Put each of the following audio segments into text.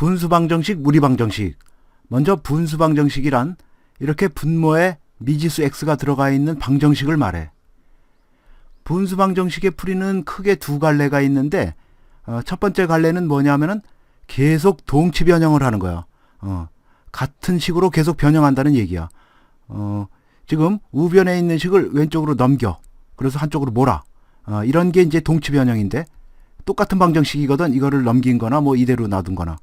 분수방정식, 무리방정식. 먼저 분수방정식이란 이렇게 분모에 미지수 x가 들어가 있는 방정식을 말해. 분수방정식의 풀이는 크게 두 갈래가 있는데 첫 번째 갈래는 뭐냐면은 계속 동치 변형을 하는 거야. 같은 식으로 계속 변형한다는 얘기야. 지금 우변에 있는 식을 왼쪽으로 넘겨. 그래서 한쪽으로 몰아. 이런 게 이제 동치 변형인데 똑같은 방정식이거든. 이거를 넘긴 거나 뭐 이대로 놔둔 거나.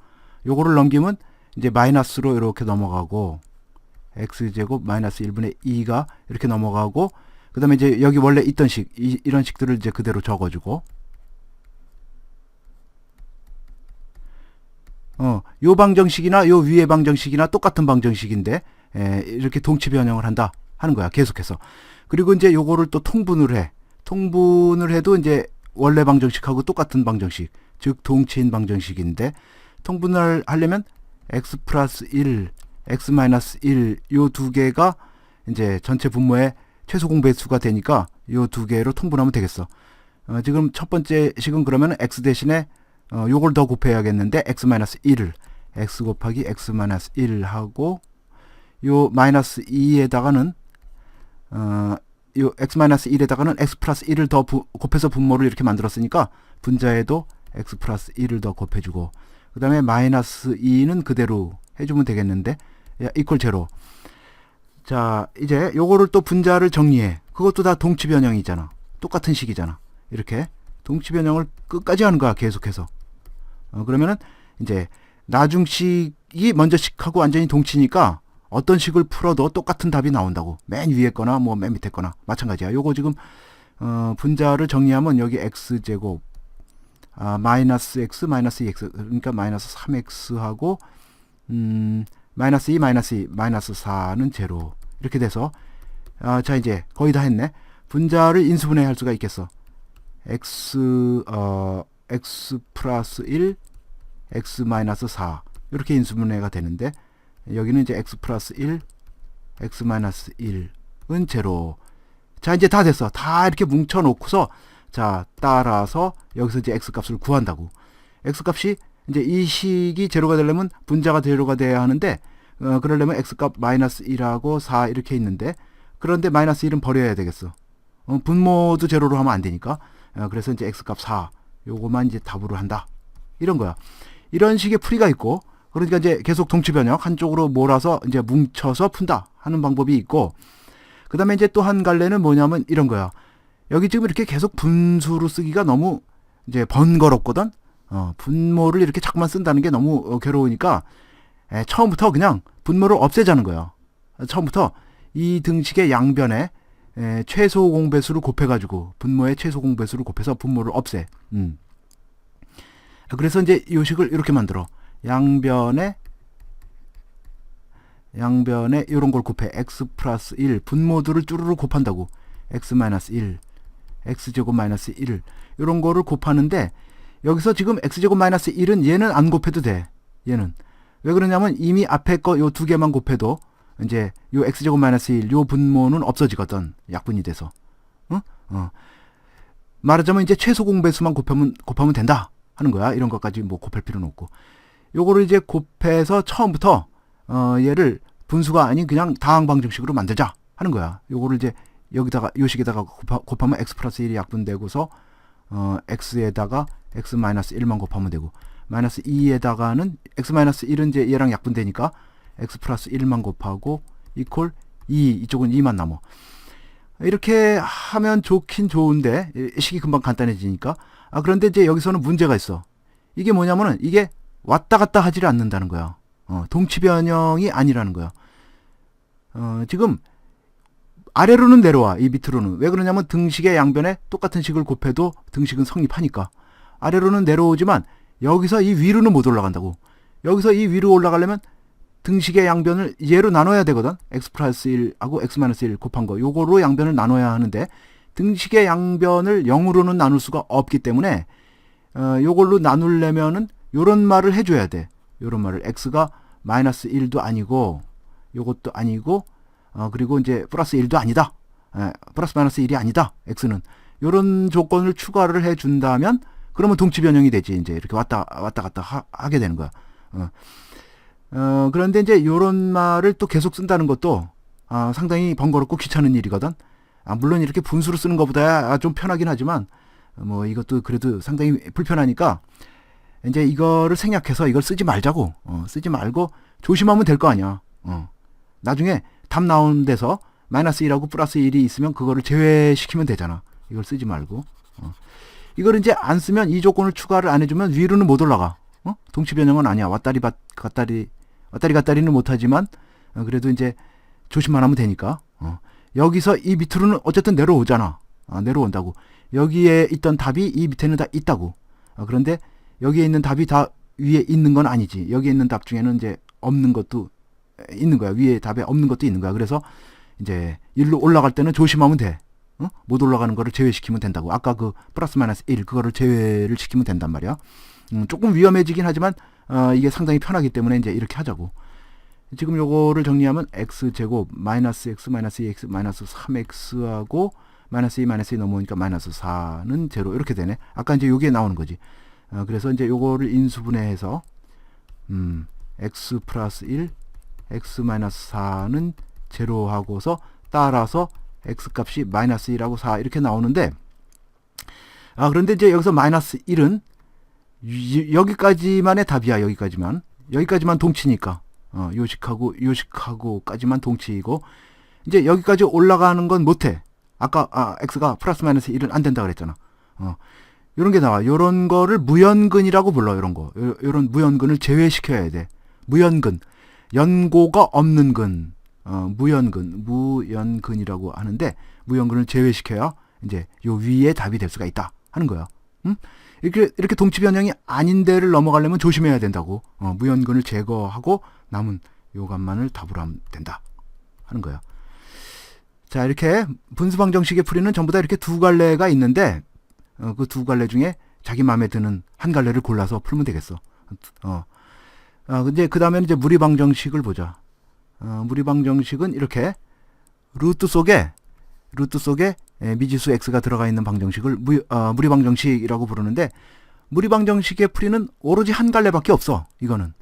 요거를 넘기면 이제 마이너스로 이렇게 넘어가고 x제곱 마이너스 1분의 2가 이렇게 넘어가고 그 다음에 이제 여기 원래 있던 식 이런 식들을 이제 그대로 적어주고 요 방정식이나 요 위의 방정식이나 똑같은 방정식인데 이렇게 동치 변형을 한다 하는 거야. 계속해서. 그리고 이제 요거를 또 통분을 해. 통분을 해도 이제 원래 방정식하고 똑같은 방정식, 즉 동치인 방정식인데 통분을 하려면 x 플러스 1, x 마이너스 1 요 두 개가 이제 전체 분모의 최소 공배수가 되니까 요 두 개로 통분하면 되겠어. 지금 첫 번째 식은 그러면 x 대신에 요걸 더 곱해야겠는데 x 마이너스 1을 x 곱하기 x 마이너스 1 하고 요 마이너스 2에다가는 요 x 마이너스 1에다가는 x 플러스 1을 더 곱해서 분모를 이렇게 만들었으니까 분자에도 x 플러스 1을 더 곱해주고 그 다음에 마이너스 2는 그대로 해주면 되겠는데 이퀄 제로. 자 이제 요거를 또 분자를 정리해. 그것도 다 동치 변형이잖아. 똑같은 식이잖아. 이렇게 동치 변형을 끝까지 하는 거야. 계속해서. 그러면은 이제 나중식이 먼저 식하고 완전히 동치니까 어떤 식을 풀어도 똑같은 답이 나온다고. 맨 위에 거나 뭐 맨 밑에 거나 마찬가지야. 요거 지금 분자를 정리하면 여기 x제곱 마이너스 x 마이너스 2x 그러니까 마이너스 3x하고 마이너스 2 마이너스 2 마이너스 4는 제로 이렇게 돼서 자 이제 거의 다 했네. 분자를 인수분해 할 수가 있겠어. x 플러스 1 x 마이너스 4 이렇게 인수분해가 되는데 여기는 이제 x 플러스 1 x 마이너스 1은 제로. 자 이제 다 됐어. 다 이렇게 뭉쳐 놓고서 자 따라서 여기서 이제 x 값을 구한다고. x 값이 이제 이 식이 제로가 되려면 분자가 제로가 돼야 하는데 그러려면 x 값 마이너스 1하고 4 이렇게 있는데 그런데 마이너스 1은 버려야 되겠어. 분모도 제로로 하면 안 되니까. 그래서 이제 x 값 4 요거만 이제 답으로 한다. 이런 거야. 이런 식의 풀이가 있고 그러니까 이제 계속 동치 변형 한쪽으로 몰아서 이제 뭉쳐서 푼다 하는 방법이 있고 그 다음에 이제 또 한 갈래는 뭐냐면 이런 거야. 여기 지금 이렇게 계속 분수로 쓰기가 너무 이제 번거롭거든. 분모를 이렇게 자꾸만 쓴다는 게 너무 괴로우니까 처음부터 그냥 분모를 없애자는 거예요. 처음부터 이 등식의 양변에 최소 공배수를 곱해가지고 분모의 최소 공배수를 곱해서 분모를 없애. 그래서 이제 이 식을 이렇게 만들어. 양변에 이런 걸 곱해. x 플러스 1 분모들을 쭈루루 곱한다고. x 마이너스 1 x제곱 마이너스 1 이런 거를 곱하는데 여기서 지금 x제곱 마이너스 1은 얘는 안 곱해도 돼. 얘는 왜 그러냐면 이미 앞에 거 요 두 개만 곱해도 이제 요 x제곱 마이너스 1 요 분모는 없어지거든. 약분이 돼서. 말하자면 이제 최소 공배수만 곱하면 된다 하는 거야. 이런 것까지 뭐 곱할 필요는 없고. 요거를 이제 곱해서 처음부터 얘를 분수가 아닌 그냥 다항 방정식으로 만들자 하는 거야. 요거를 이제 여기다가 요 식에다가 곱하면 x 플러스 1이 약분되고서 x에다가 x 마이너스 1만 곱하면 되고 마이너스 2에다가는 x 마이너스 1은 이제 얘랑 약분되니까 x 플러스 1만 곱하고 이퀄 2 이쪽은 2만 남어. 이렇게 하면 좋긴 좋은데 식이 금방 간단해지니까. 그런데 이제 여기서는 문제가 있어. 이게 뭐냐면은 이게 왔다 갔다 하지를 않는다는 거야. 동치 변형이 아니라는 거야. 지금 아래로는 내려와. 이 밑으로는. 왜 그러냐면 등식의 양변에 똑같은 식을 곱해도 등식은 성립하니까. 아래로는 내려오지만 여기서 이 위로는 못 올라간다고. 여기서 이 위로 올라가려면 등식의 양변을 얘로 나눠야 되거든. x 플러스 1하고 x 마이너스 1 곱한 거. 요거로 양변을 나눠야 하는데 등식의 양변을 0으로는 나눌 수가 없기 때문에 요걸로 나누려면은 요런 말을 해줘야 돼. 요런 말을. x가 마이너스 1도 아니고 요것도 아니고 그리고 이제 플러스 1도 아니다. 플러스 마이너스 1이 아니다. x는. 요런 조건을 추가를 해준다면 그러면 동치 변형이 되지. 이제 이렇게 왔다 갔다 하게 되는 거야. 그런데 이제 요런 말을 또 계속 쓴다는 것도 상당히 번거롭고 귀찮은 일이거든. 물론 이렇게 분수로 쓰는 것보다야 좀 편하긴 하지만 뭐 이것도 그래도 상당히 불편하니까 이제 이거를 생략해서 이걸 쓰지 말자고. 쓰지 말고 조심하면 될 거 아니야. 나중에 답 나오는 데서 마이너스 1하고 플러스 1이 있으면 그거를 제외시키면 되잖아. 이걸 쓰지 말고. 이걸 이제 안 쓰면 이 조건을 추가를 안 해주면 위로는 못 올라가. 동치 변형은 아니야. 왔다리는 못하지만 그래도 이제 조심만 하면 되니까. 여기서 이 밑으로는 어쨌든 내려오잖아. 내려온다고. 여기에 있던 답이 이 밑에는 다 있다고. 그런데 여기에 있는 답이 다 위에 있는 건 아니지. 여기에 있는 답 중에는 이제 없는 것도 있는 거야. 위에 답에 없는 것도 있는 거야. 그래서 이제 일로 올라갈 때는 조심하면 돼. 못 올라가는 거를 제외시키면 된다고. 아까 그 플러스 마이너스 1 그거를 제외를 시키면 된단 말이야. 조금 위험해지긴 하지만 이게 상당히 편하기 때문에 이제 이렇게 하자고. 지금 요거를 정리하면 x제곱 마이너스 x 마이너스 2x 마이너스 3x하고 마이너스 2 마이너스 2 넘어오니까 마이너스 4는 제로 이렇게 되네. 아까 이제 요게 나오는 거지. 그래서 이제 요거를 인수분해해서 x 플러스 1 x 마이너스 4는 제로 하고서 따라서 x 값이 마이너스 1하고 4 이렇게 나오는데 그런데 이제 여기서 마이너스 1은 여기까지만의 답이야. 여기까지만 동치니까 요식하고까지만 동치이고 이제 여기까지 올라가는 건 못해. 아까 x가 플러스 마이너스 1은 안 된다 그랬잖아. 요런 게 나와. 요런 거를 무연근이라고 불러. 요런 무연근을 제외시켜야 돼. 무연근. 연고가 없는 근. 무연근이라고 하는데 무연근을 제외시켜야 이제 요 위에 답이 될 수가 있다 하는 거야. 이렇게 동치 변형이 아닌 데를 넘어가려면 조심해야 된다고. 무연근을 제거하고 남은 요 값만을 답으로 하면 된다 하는 거야. 자, 이렇게 분수 방정식의 풀이는 전부 다 이렇게 두 갈래가 있는데 그 두 갈래 중에 자기 마음에 드는 한 갈래를 골라서 풀면 되겠어. 근데 그 다음에는 이제 무리 방정식을 보자. 무리 방정식은 이렇게 루트 속에 미지수 x가 들어가 있는 방정식을 무리 방정식이라고 부르는데 무리 방정식의 풀이는 오로지 한 갈래밖에 없어. 이거는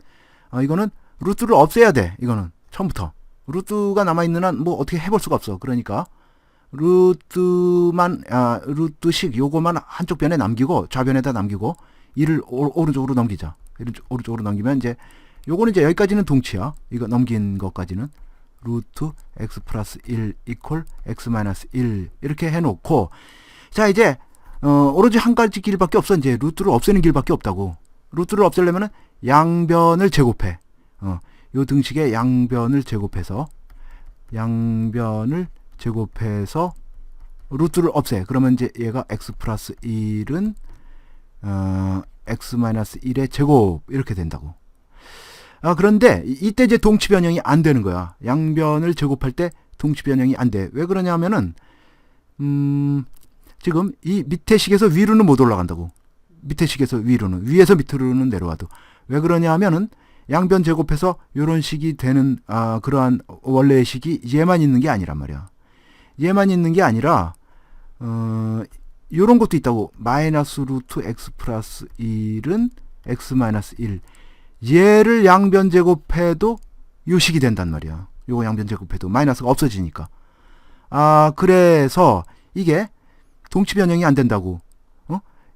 루트를 없애야 돼. 이거는 처음부터 루트가 남아 있는 한 뭐 어떻게 해볼 수가 없어. 그러니까 루트식 요거만 한쪽 변에 남기고 좌변에다 남기고 이를 오른쪽으로 넘기자. 오른쪽으로 넘기면 이제 요거는 이제 여기까지는 동치야. 이거 넘긴 것까지는 루트 x 플러스 1 이퀄 x 마이너스 1 이렇게 해놓고 자 이제 오로지 한 가지 길밖에 없어. 이제 루트를 없애는 길밖에 없다고. 루트를 없애려면은 양변을 제곱해. 요 등식의 양변을 제곱해서 루트를 없애. 그러면 이제 얘가 x 플러스 1은 x 마이너스 1의 제곱 이렇게 된다고. 그런데 이때 이제 동치 변형이 안 되는 거야. 양변을 제곱할 때 동치 변형이 안 돼. 왜 그러냐면은 지금 이 밑에 식에서 위로는 못 올라간다고. 밑에 식에서 위로는 위에서 밑으로는 내려와도 왜 그러냐면은 양변 제곱해서 요런 식이 되는 그러한 원래의 식이 얘만 있는 게 아니란 말이야. 얘만 있는 게 아니라 요런 것도 있다고. 마이너스 루트 x 플러스 1은 x 마이너스 1 얘를 양변 제곱해도 요 식이 된단 말이야. 요거 양변 제곱해도 마이너스가 없어지니까. 그래서 이게 동치 변형이 안 된다고.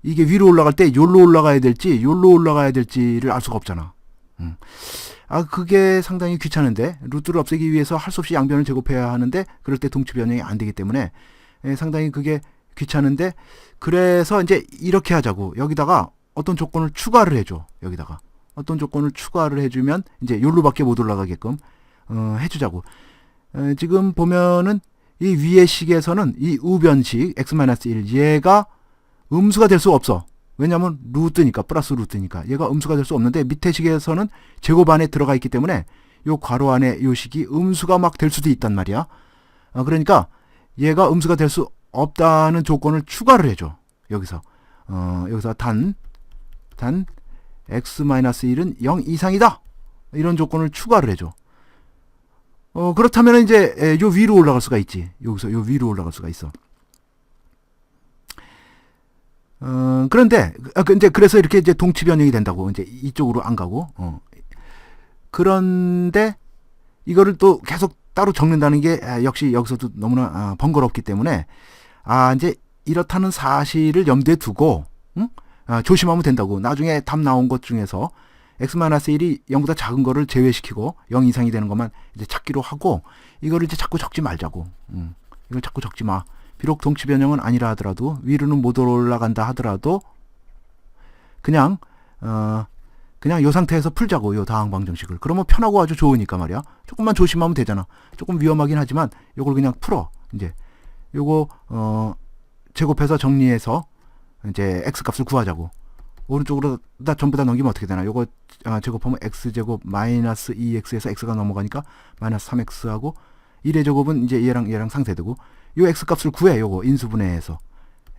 이게 위로 올라갈 때 요로 올라가야 될지 요로 올라가야 될지를 알 수가 없잖아. 그게 상당히 귀찮은데 루트를 없애기 위해서 할 수 없이 양변을 제곱해야 하는데 그럴 때 동치 변형이 안 되기 때문에 상당히 그게 귀찮은데 그래서 이제 이렇게 하자고. 여기다가 어떤 조건을 추가를 해줘. 여기다가 어떤 조건을 추가를 해주면 이제 요로밖에 못 올라가게끔 해주자고. 지금 보면은 이 위의 식에서는 이 우변식 x-1 얘가 음수가 될 수 없어. 왜냐면 루트니까 플러스 루트니까 얘가 음수가 될 수 없는데 밑에 식에서는 제곱 안에 들어가 있기 때문에 요 괄호 안에 요 식이 음수가 막 될 수도 있단 말이야. 그러니까 얘가 음수가 될 수 없다는 조건을 추가를 해줘. 여기서 단 x-1은 0 이상이다. 이런 조건을 추가를 해줘. 그렇다면 이제 요 위로 올라갈 수가 있지. 여기서 요 위로 올라갈 수가 있어. 그런데 이제 그래서 이렇게 이제 동치 변형이 된다고. 이제 이쪽으로 안 가고 그런데 이거를 또 계속 따로 적는다는 게 역시 여기서도 너무나 번거롭기 때문에 이제 이렇다는 사실을 염두에 두고 조심하면 된다고. 나중에 답 나온 것 중에서 x-1이 0보다 작은 거를 제외시키고 0 이상이 되는 것만 이제 찾기로 하고 이거를 이제 자꾸 적지 말자고. 이걸 자꾸 적지 마. 비록 동치 변형은 아니라 하더라도 위로는 못 올라간다 하더라도 그냥 요 상태에서 풀자고. 요 다항 방정식을. 그러면 편하고 아주 좋으니까 말이야. 조금만 조심하면 되잖아. 조금 위험하긴 하지만 요걸 그냥 풀어. 이제 요거 제곱해서 정리해서 이제 x 값을 구하자고. 오른쪽으로 다 전부 다 넘기면 어떻게 되나? 요거 제곱하면 x제곱 마이너스 2x에서 x가 넘어가니까 마이너스 3x하고 1의 제곱은 이제 얘랑 상쇄되고 요 x 값을 구해. 요거 인수분해해서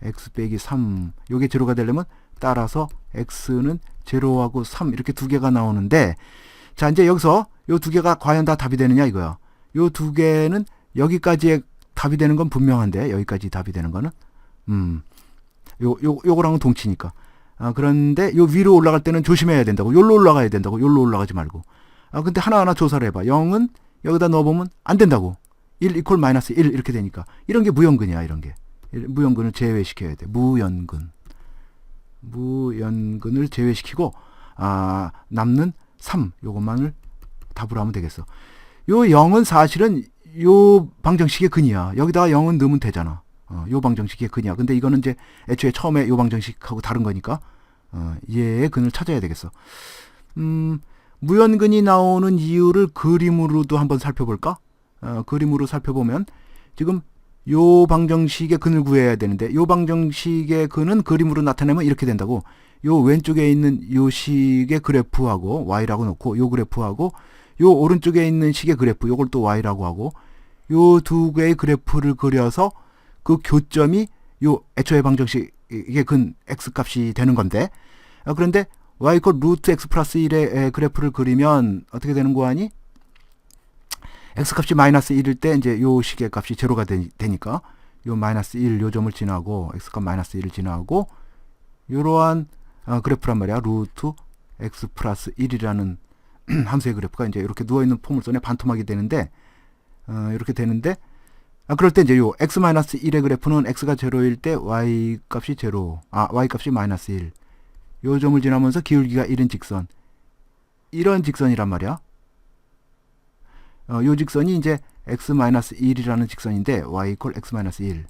x 빼기 3 요게 제로가 되려면 따라서 x는 제로하고 3 이렇게 두 개가 나오는데 자 이제 여기서 요 두 개가 과연 다 답이 되느냐 이거야. 요 두 개는 여기까지의 답이 되는 건 분명한데 여기까지 답이 되는 거는 요거랑은 동치니까. 그런데 요 위로 올라갈 때는 조심해야 된다고. 요로 올라가야 된다고. 요로 올라가지 말고. 근데 하나하나 조사를 해봐. 0은 여기다 넣어보면 안 된다고. 1 이퀄 마이너스 1 이렇게 되니까. 이런 게 무연근이야. 이런 게. 무연근을 제외시켜야 돼. 무연근을 제외시키고 남는 3 요것만을 답으로 하면 되겠어. 요 0은 사실은 요 방정식의 근이야. 여기다가 0은 넣으면 되잖아. 요 방정식의 근이야. 근데 이거는 이제 애초에 처음에 요 방정식하고 다른 거니까 얘의 근을 찾아야 되겠어. 무연근이 나오는 이유를 그림으로도 한번 살펴볼까? 그림으로 살펴보면 지금 요 방정식의 근을 구해야 되는데 요 방정식의 근은 그림으로 나타내면 이렇게 된다고. 요 왼쪽에 있는 요 식의 그래프하고 y라고 놓고 요 그래프하고 요 오른쪽에 있는 식의 그래프 요걸 또 y라고 하고 요 두 개의 그래프를 그려서 그 교점이 요 애초의 방정식의 근 x 값이 되는 건데 그런데 y 이퀄 루트 x 플러스 1의 그래프를 그리면 어떻게 되는 거 아니? x 값이 마이너스 1일 때 이제 요 식의 값이 제로가 되니까 요 마이너스 1 요 점을 지나고 x 값 마이너스 1을 지나고 요러한 그래프란 말이야. 루트 x 플러스 1이라는 함수의 그래프가 이제 이렇게 누워있는 포물선에 반토막이 되는데 이렇게 되는데 그럴 때 이제 요 x-1의 그래프는 x가 제로일 때 y 값이 제로 y 값이 마이너스 1 요 점을 지나면서 기울기가 1인 직선 이런 직선이란 말이야. 요 직선이 이제 x-1이라는 직선인데 y 이퀄 x-1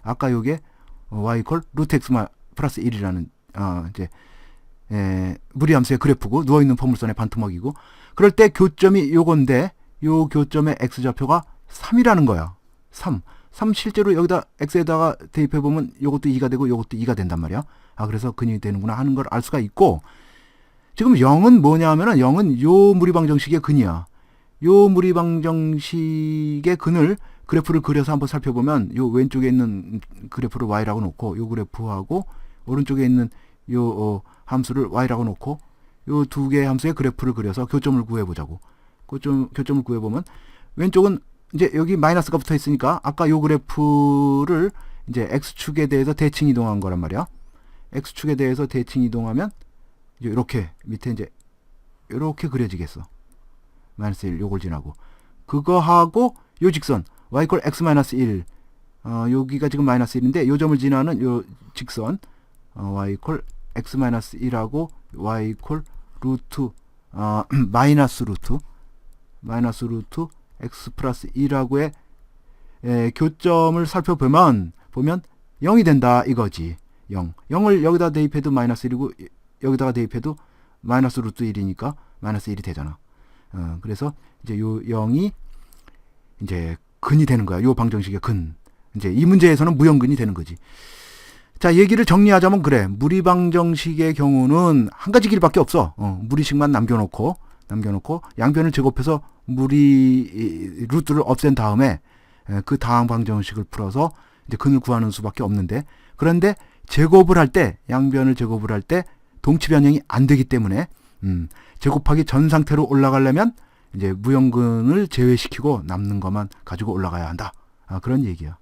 아까 요게 y 이퀄 루트 x 플러스 1이라는 이제 무리함수의 그래프고 누워있는 포물선의 반토막이고 그럴 때 교점이 요건데 요 교점의 x좌표가 3이라는 거야. 3 실제로 여기다 x에다가 대입해보면 요것도 2가 되고 요것도 2가 된단 말이야. 그래서 근이 되는구나 하는 걸 알 수가 있고 지금 0은 뭐냐 하면은 0은 요 무리방정식의 근이야. 요 무리방정식의 근을 그래프를 그려서 한번 살펴보면 요 왼쪽에 있는 그래프를 y라고 놓고 요 그래프하고 오른쪽에 있는 요 함수를 y라고 놓고 요 두 개의 함수의 그래프를 그려서 교점을 구해보자고. 교점을 구해보면 왼쪽은 이제 여기 마이너스가 붙어 있으니까 아까 요 그래프를 이제 x축에 대해서 대칭 이동한 거란 말이야. x축에 대해서 대칭 이동하면 이제 이렇게 밑에 이제 이렇게 그려지겠어. 마이너스 1 요걸 지나고 그거하고 요 직선 y 이퀄 x 마이너스 1 여기가 지금 마이너스 1인데 요 점을 지나는 요 직선 y 이퀄 x 마이너스 1하고 y 이퀄 루트 마이너스 루트 x 플러스 1하고의 교점을 살펴보면 0이 된다 이거지. 0을 여기다 대입해도 마이너스 1이고 여기다가 대입해도 마이너스 루트 1이니까 마이너스 1이 되잖아. 그래서 이제 요 0이 이제 근이 되는 거야. 요 방정식의 근. 이제 이 문제에서는 무연근이 되는 거지. 자, 얘기를 정리하자면 그래. 무리방정식의 경우는 한 가지 길밖에 없어. 무리식만 남겨놓고 양변을 제곱해서 무리 루트를 없앤 다음에 그 다항 방정식을 풀어서 이제 근을 구하는 수밖에 없는데 그런데 제곱을 할 때 양변을 제곱을 할 때 동치 변형이 안 되기 때문에 제곱하기 전 상태로 올라가려면 이제 무연근을 제외시키고 남는 것만 가지고 올라가야 한다. 그런 얘기야.